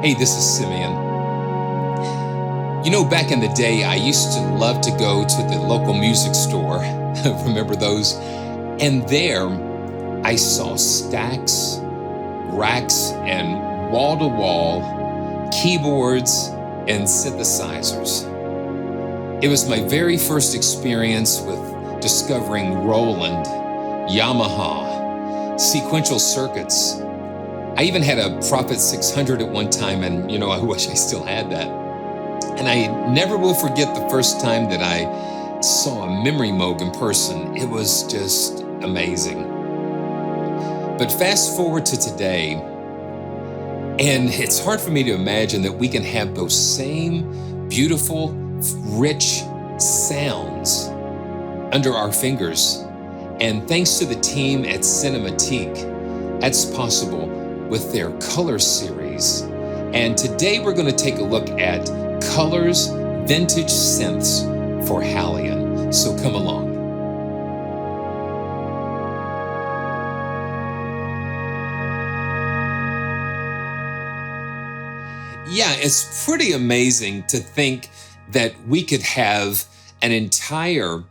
Hey, this is Simeon. You know, back in the day, I used to love to go to the local music store. Remember those? And there, I saw stacks, racks, and wall-to-wall keyboards and synthesizers. It was my very first experience with discovering Roland, Yamaha, sequential circuits. I even had a Prophet 600 at one time, and you know, I wish I still had that. And I never will forget the first time that I saw a Memory Moog in person. It was just amazing. But fast forward to today, and it's hard for me to imagine that we can have those same beautiful, rich sounds under our fingers. And thanks to the team at Cinematique, that's possible with their Color series. And today we're going to take a look at Color's Vintage Synths for HALion. So come along. Yeah, it's pretty amazing to think that we could have an entire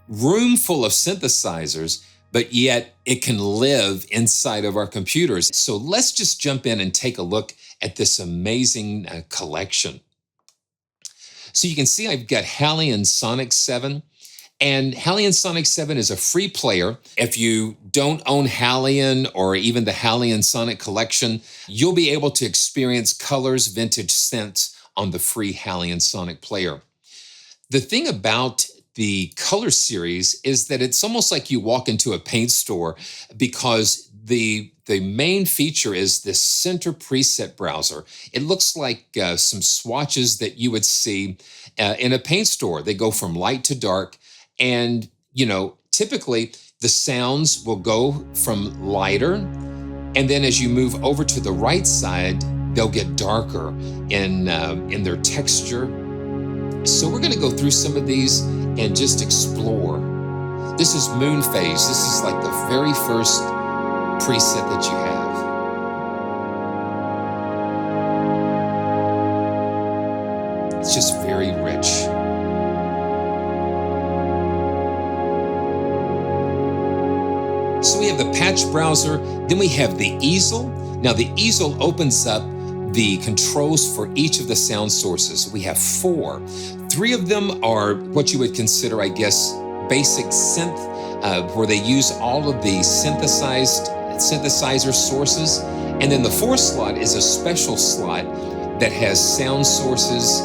room full of synthesizers, but yet it can live inside of our computers. So let's just jump in and take a look at this amazing collection. So you can see I've got HALion Sonic 7, and HALion Sonic 7 is a free player. If you don't own HALion or even the HALion Sonic collection, you'll be able to experience Color's Vintage Synths on the free HALion Sonic player. The thing about the Color series is that it's almost like you walk into a paint store, because the main feature is this center preset browser. It looks like some swatches that you would see in a paint store. They go from light to dark, and you know, typically the sounds will go from lighter, and then as you move over to the right side, they'll get darker in their texture. So we're going to go through some of these and just explore. This is MOONPHASE. This is like the very first preset that you have. It's just very rich. So we have the patch browser, then we have the easel. Now the easel opens up the controls for each of the sound sources. We have 4. 3 of them are what you would consider, I guess, basic synth, where they use all of the synthesizer sources. And then the 4th slot is a special slot that has sound sources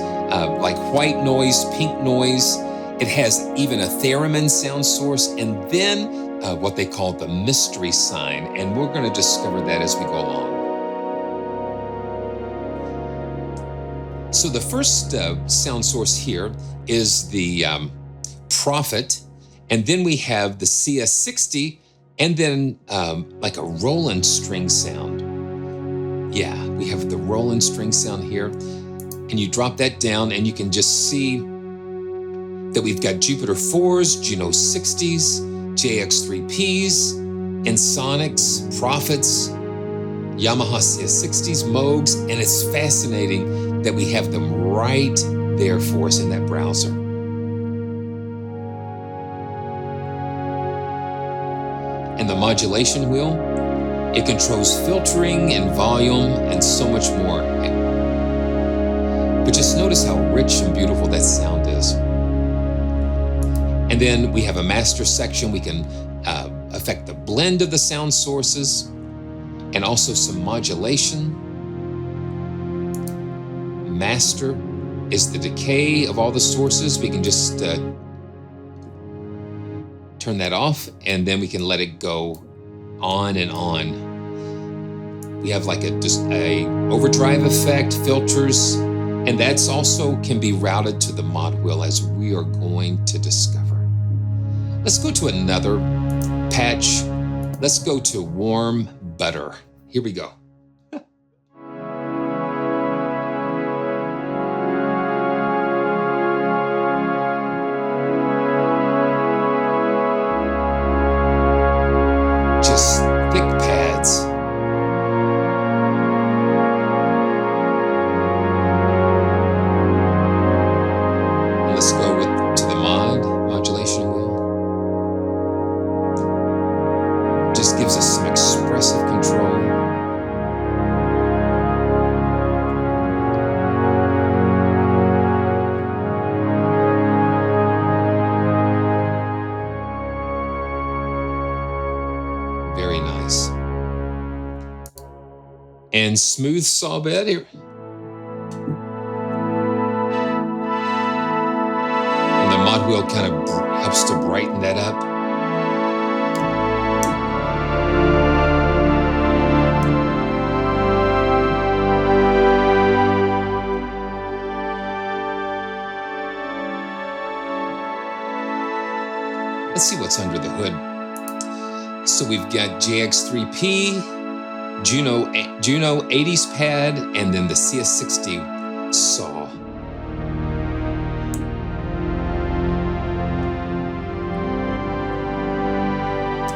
like white noise, pink noise. It has even a theremin sound source, and then what they call the mystery sign. And we're going to discover that as we go along. So the first sound source here is the Prophet, and then we have the CS60, and then like a Roland string sound. Yeah, we have the Roland string sound here, and you drop that down and you can just see that we've got Jupiter 4s, Juno 60s, JX3Ps, Ensonics, Prophets, Yamaha CS60s, Moogs, and it's fascinating that we have them right there for us in that browser. And the modulation wheel, it controls filtering and volume and so much more. But just notice how rich and beautiful that sound is. And then we have a master section. We can affect the blend of the sound sources and also some modulation. Master is the decay of all the sources. We can just turn that off, and then we can let it go on and on. We have like just a overdrive effect, filters, and that's also can be routed to the MODWHEEL, as we are going to discover. Let's go to another patch. Let's go to Warm Butter. Here we go. Just thick pads. just gives us some expressive control. Very nice. And smooth saw bed here. And the mod wheel kind of helps to brighten that up. Let's see what's under the hood. So we've got JX3P, Juno 80s pad, and then the CS60 saw.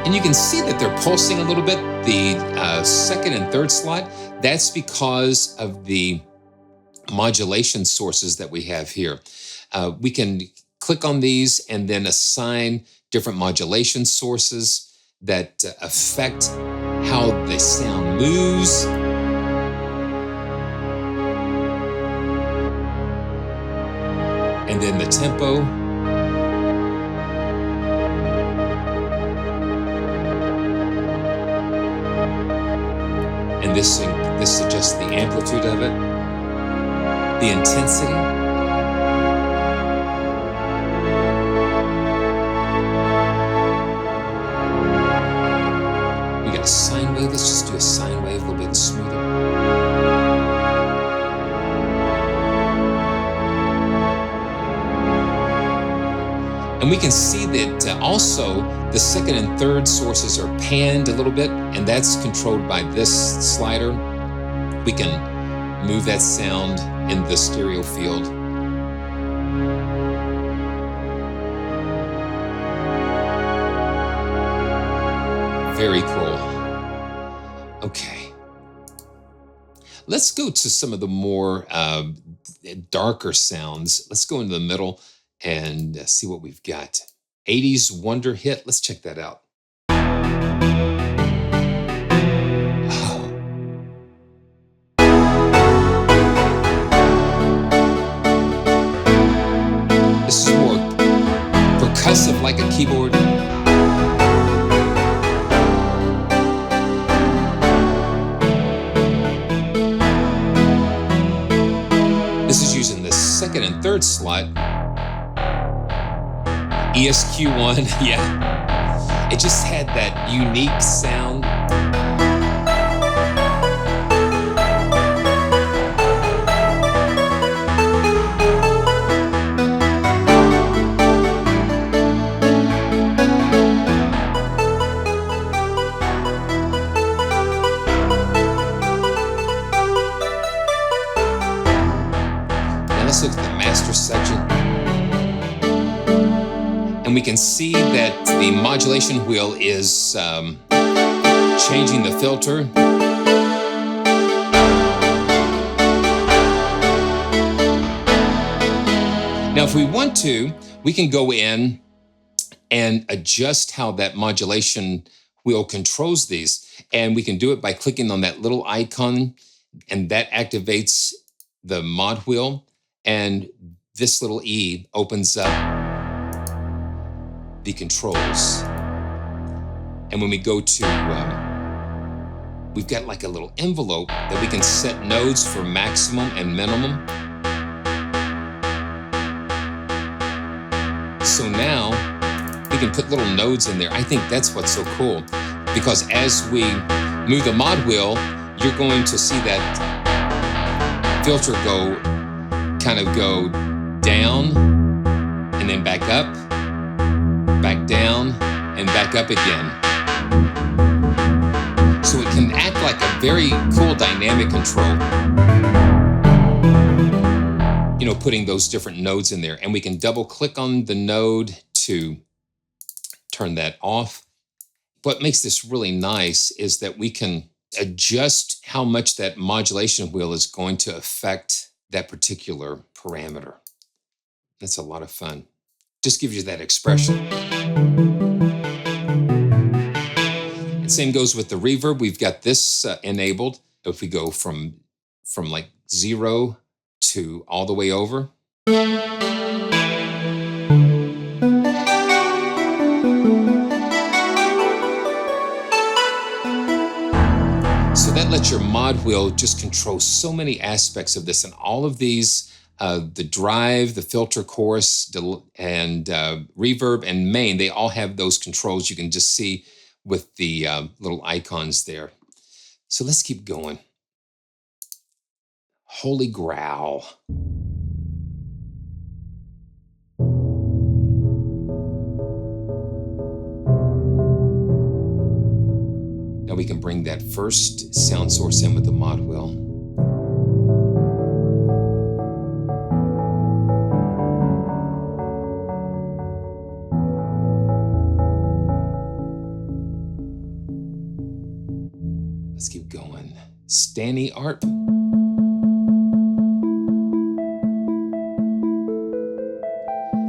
And you can see that they're pulsing a little bit, the second and third slot. That's because of the modulation sources that we have here. We can click on these and then assign different modulation sources that affect how the sound moves. And then the tempo. And this adjusts the amplitude of it, the intensity. We got a sine wave. Let's just do a sine wave a little bit smoother. And we can see that also the second and third sources are panned a little bit, and that's controlled by this slider. We can move that sound in the stereo field. Very cool. Okay. Let's go to some of the more darker sounds. Let's go into the middle and see what we've got. 80s Wonder Hit. Let's check that out. Oh. This is more percussive, like a keyboard. This is using the second and third slot. ESQ1, yeah. It just had that unique sound. Now let's look at the master section. And we can see that the modulation wheel is changing the filter. Now, if we want to, we can go in and adjust how that modulation wheel controls these. And we can do it by clicking on that little icon, and that activates the mod wheel. And this little E opens up the controls. And when we go to, we've got like a little envelope that we can set nodes for maximum and minimum. So now we can put little nodes in there. I think that's what's so cool, because as we move the mod wheel, you're going to see that filter kind of go down and then back up, back down, and back up again. So it can act like a very cool dynamic control. You know, putting those different nodes in there. And we can double click on the node to turn that off. What makes this really nice is that we can adjust how much that modulation wheel is going to affect that particular parameter. That's a lot of fun. Just gives you that expression. And Same goes with the reverb. We've got this enabled. If we go from like 0 to all the way over. So that lets your mod wheel just control so many aspects of this, and all of these, the drive, the filter, chorus, and reverb and main, they all have those controls you can just see with the little icons there. So let's keep going. Holy growl. Now we can bring that first sound source in with the mod wheel. Let's keep going. STANNI ARP.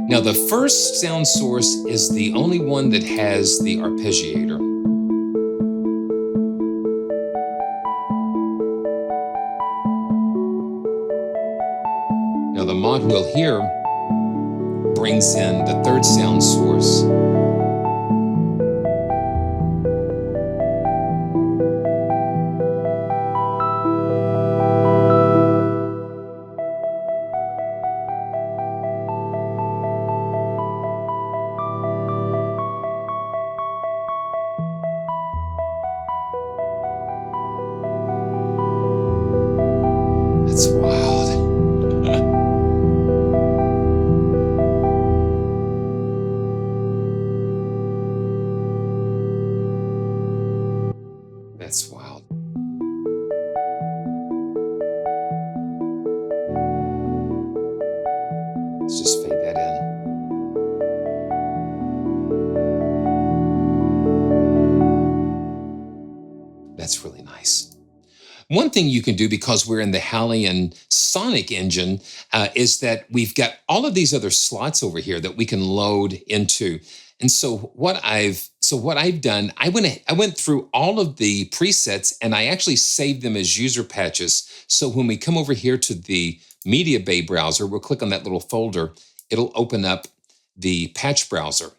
Now the first sound source is the only one that has the arpeggiator. Now the mod wheel here brings in the third sound source. That's wild. That's wild. Let's just fade that in. That's really nice. One thing you can do, because we're in the HALion Sonic engine, is that we've got all of these other slots over here that we can load into. And so what I've done, I went through all of the presets and I actually saved them as user patches. So when we come over here to the Media Bay browser, we'll click on that little folder. It'll open up the patch browser.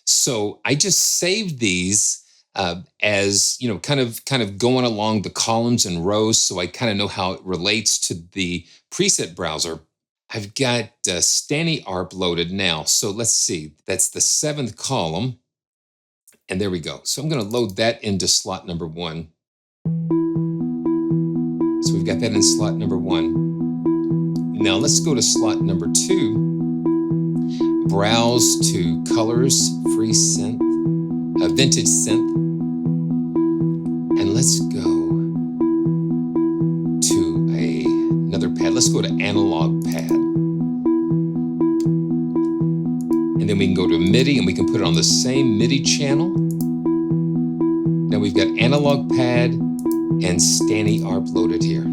So I just saved these as, you know, kind of going along the columns and rows, so I kind of know how it relates to the preset browser. I've got STANNI ARP loaded now. So let's see, that's the 7th column. And there we go. So I'm going to load that into slot number 1. So we've got that in slot number 1. Now let's go to slot number 2. Browse to colors, free synth, vintage synth. And let's go to another pad. Let's go to analog pad. And then we can go to MIDI and we can put it on the same MIDI channel. Now we've got analog pad and STANNI ARP loaded here.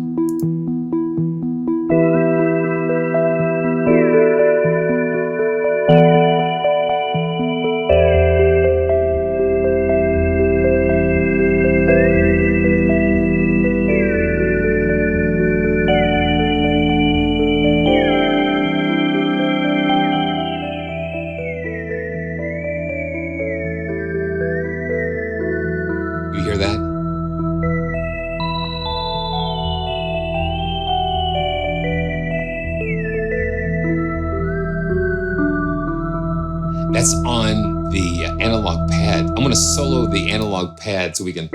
You hear that? That's on the analog pad. I'm going to solo the analog pad so we can...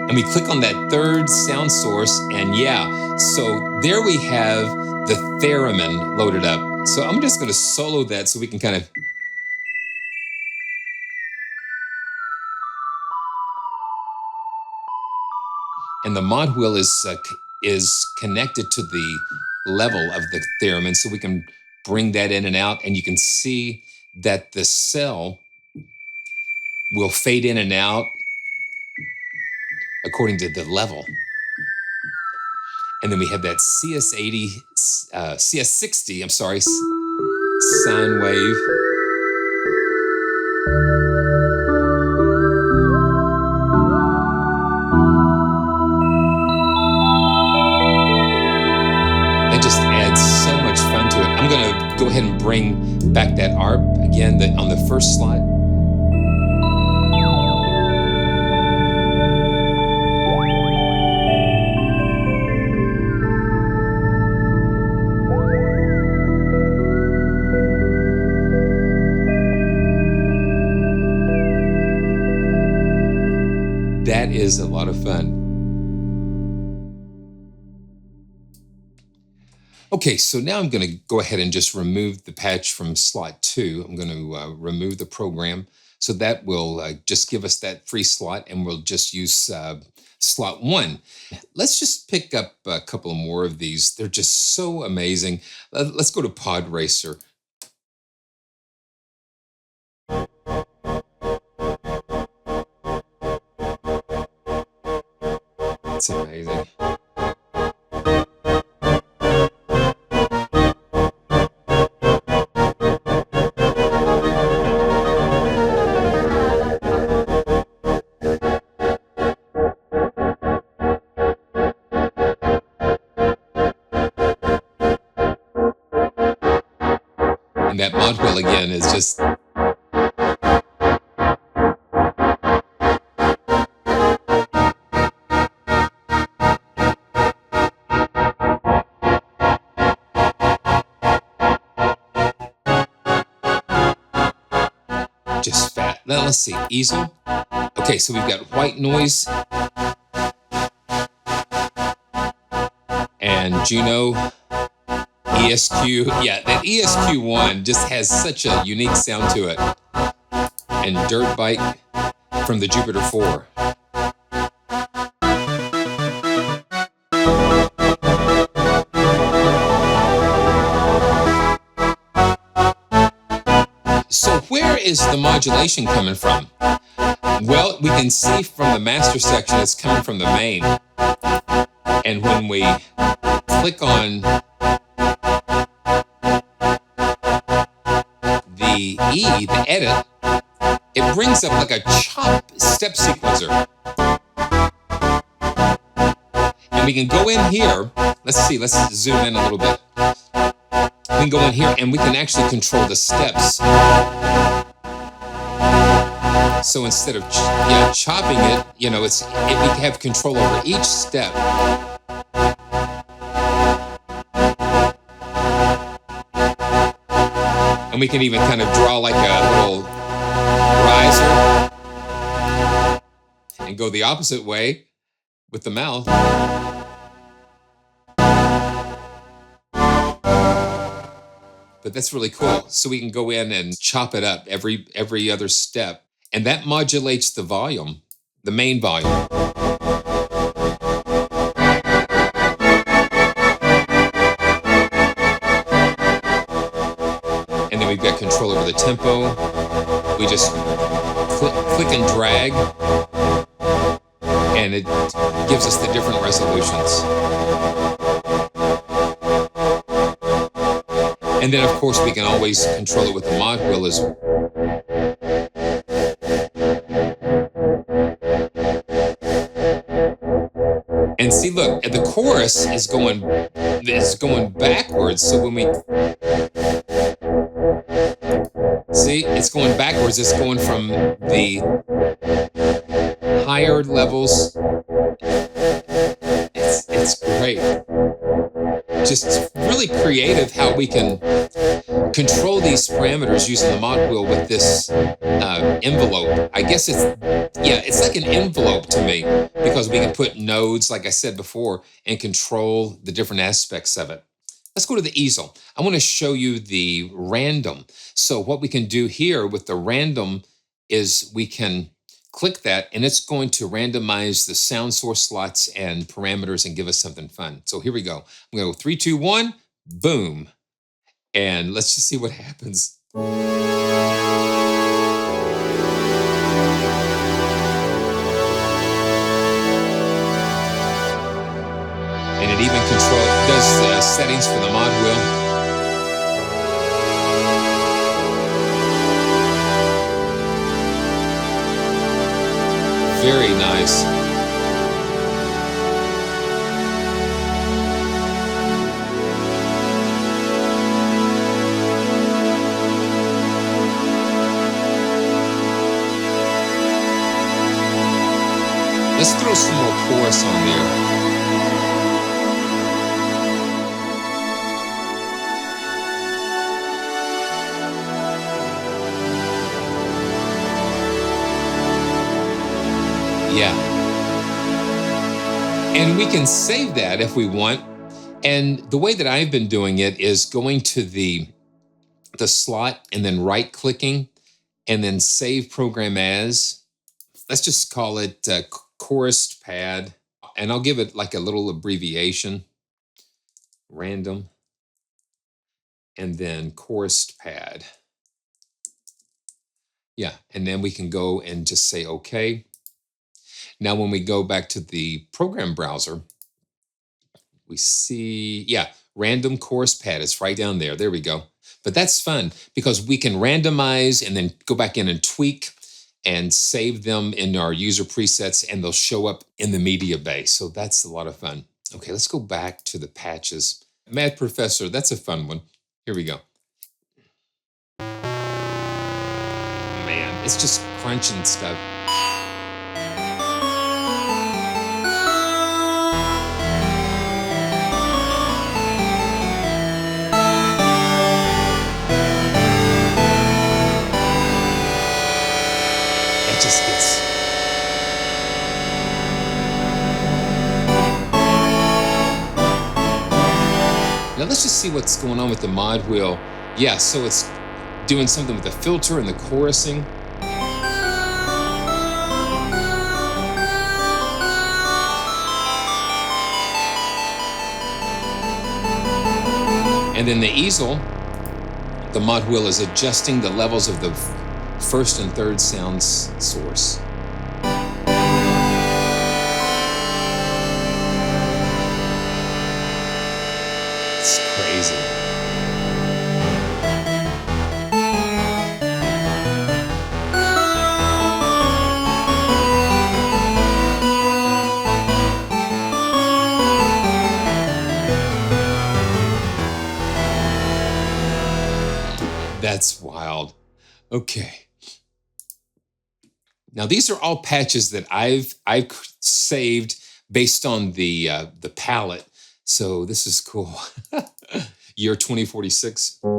And we click on that third sound source, and yeah, so there we have the theremin loaded up. So I'm just going to solo that so we can kind of... And the mod wheel is connected to the level of the theremin, so we can bring that in and out, and you can see that the cell will fade in and out according to the level. And then we have that CS60, I'm sorry, sine wave. bring back that ARP again on the first slot. That is a lot of fun. Okay, so now I'm going to go ahead and just remove the patch from slot 2. I'm going to remove the program. So that will just give us that free slot, and we'll just use slot 1. Let's just pick up a couple more of these. They're just so amazing. Let's go to Pod Racer. It's amazing. And that MODWHEEL again is just fat. Now let's see, easel. Okay, so we've got white noise and Juno, ESQ. Yeah, that ESQ1 just has such a unique sound to it. And Dirt Bike from the Jupiter 4. So where is the modulation coming from? Well, we can see from the master section it's coming from the main. And when we click on the E, the edit, it brings up like a chop step sequencer. And we can go in here, let's see, let's zoom in a little bit. We can go in here and we can actually control the steps. So instead of chopping it, you know, we can have control over each step. And we can even kind of draw like a little riser and go the opposite way with the mouth. But that's really cool. So we can go in and chop it up every other step. And that modulates the volume, the main volume. And then we've got control over the tempo. We just click and drag, and it gives us the different resolutions. And then, of course, we can always control it with the MODWHEEL as well. And see, look, the chorus is going backwards. So when we see, it's going backwards. It's going from the higher levels. It's great. Just really creative how we can control these parameters using the MODWHEEL with this envelope. I guess it's like an envelope to me, because we can put nodes, like I said before, and control the different aspects of it. Let's go to the easel. I want to show you the random. So what we can do here with the random is we can click that, and it's going to randomize the sound source slots and parameters and give us something fun. So here we go. I'm going to go 3, 2, 1, boom. And let's just see what happens. And it even does the settings for the MODWHEEL. Very nice. Let's throw some more chorus on there. Yeah. And we can save that if we want. And the way that I've been doing it is going to the slot and then right-clicking and then save program as. Let's just call it chorus pad. And I'll give it like a little abbreviation. Random. And then chorus pad. Yeah, and then we can go and just say okay. Now when we go back to the program browser, we see, yeah, random chorus pad. It's right down there. There we go. But that's fun because we can randomize and then go back in and tweak and save them in our user presets, and they'll show up in the media base. So that's a lot of fun. Okay, let's go back to the patches. Mad Professor, that's a fun one. Here we go. Man, it's just crunching stuff. Now let's just see what's going on with the mod wheel. Yeah, so it's doing something with the filter and the chorusing. And then the easel, the mod wheel is adjusting the levels of the first and third sound source. It's crazy. That's wild. Okay. Now these are all patches that I've saved based on the palette. So this is cool. Year 2046. Ooh.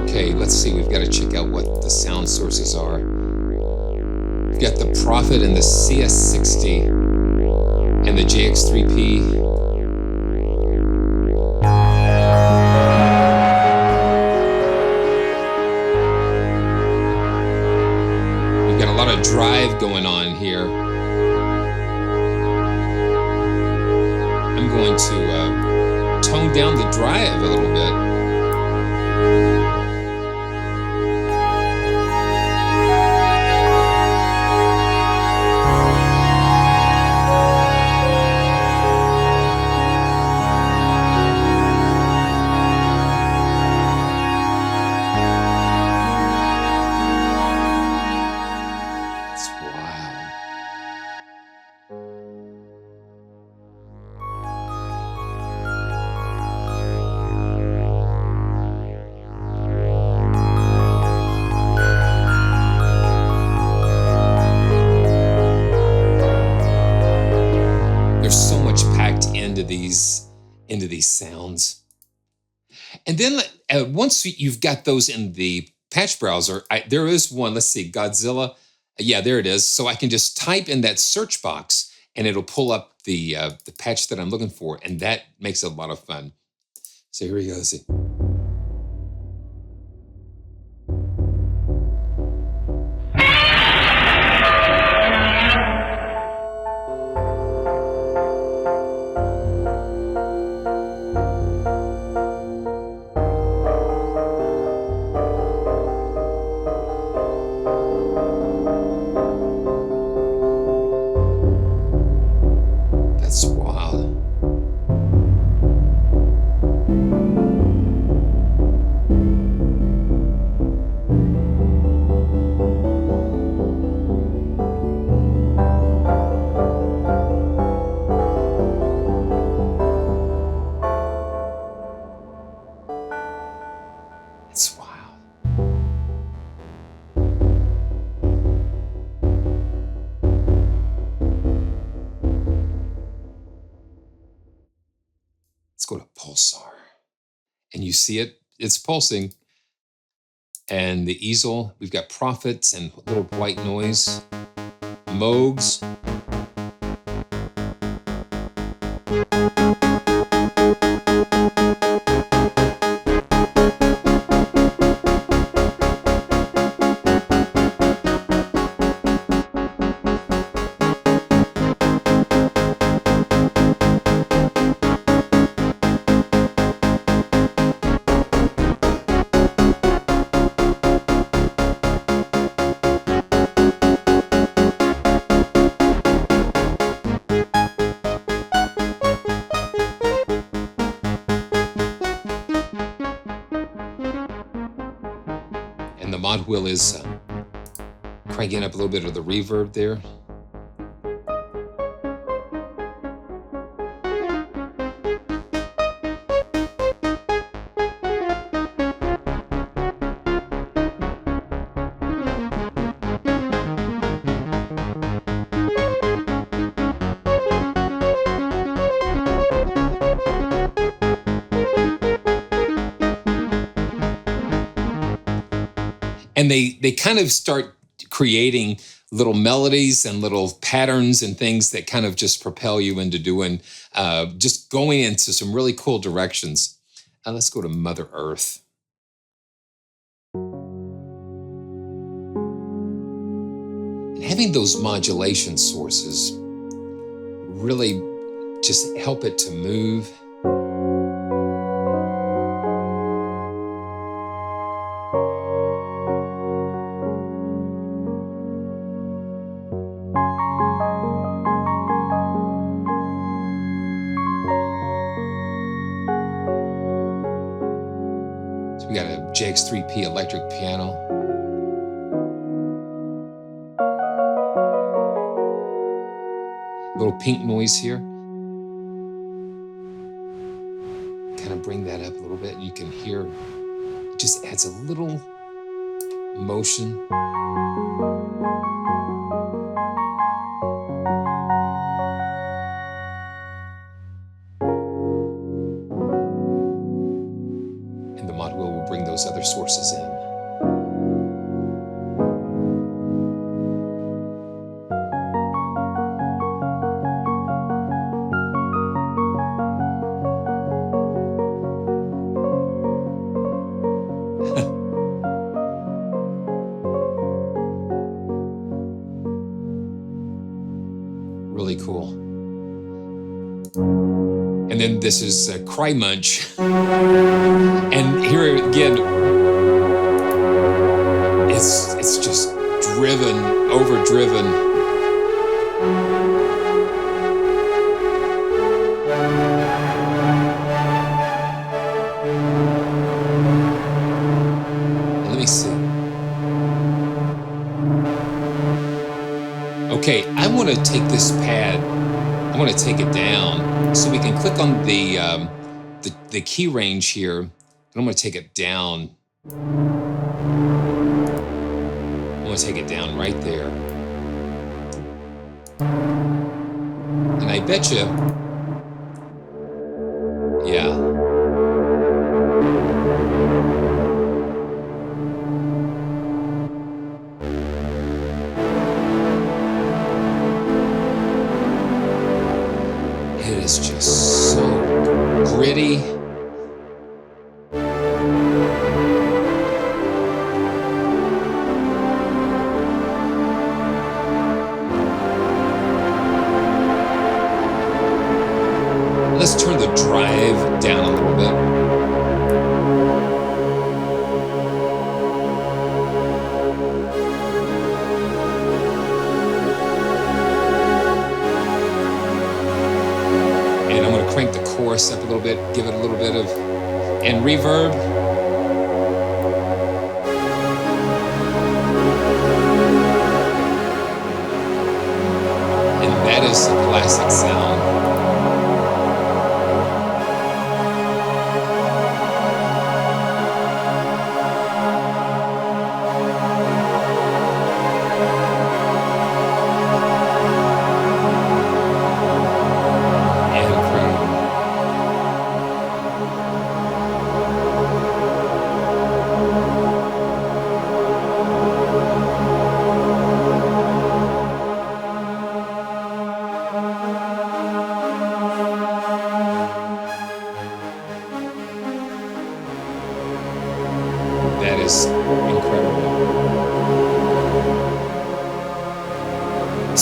Okay, let's see. We've got to check out what the sound sources are. We've got the Prophet and the CS60 and the JX3P. We've got a lot of drive going on here. I'm going to tone down the drive a little bit. Into these sounds. And then once you've got those in the patch browser, there is one, let's see, GODZILLA. Yeah, there it is. So I can just type in that search box and it'll pull up the patch that I'm looking for. And that makes it a lot of fun. So here we go, let's see. And you see it, it's pulsing. And the easel, we've got prophets and little white noise, moogs. And the MODWHEEL is cranking up a little bit of the reverb there. And they kind of start creating little melodies and little patterns and things that kind of just propel you into doing, just going into some really cool directions. Let's go to Mother Earth. And having those modulation sources really just help it to move. We got a JX3P electric piano. Little pink noise here. Kind of bring that up a little bit, and you can hear it just adds a little motion. And the MODWHEEL will bring those other sources in. Really cool. And then this is Cry Munch. And here again, it's just driven, overdriven. And let me see. Okay, I want to take this pad, I want to take it down so we can click on the key range here, and I'm going to take it down. I'm going to take it down right there. And I bet you, yeah. It is just so gritty. Let's turn the drive down a little bit. And I'm going to crank the chorus up a little bit, give it a little bit of, and reverb. And that is a classic sound.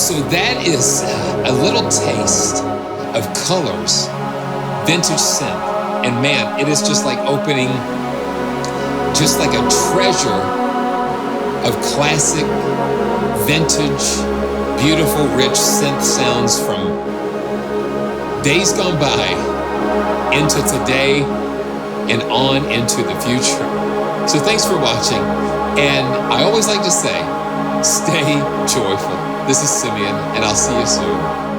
So that is a little taste of colors, vintage synth. And man, it is just like opening, just like a treasure of classic, vintage, beautiful, rich synth sounds from days gone by into today and on into the future. So thanks for watching. And I always like to say, stay joyful. This is Simeon, and I'll see you soon.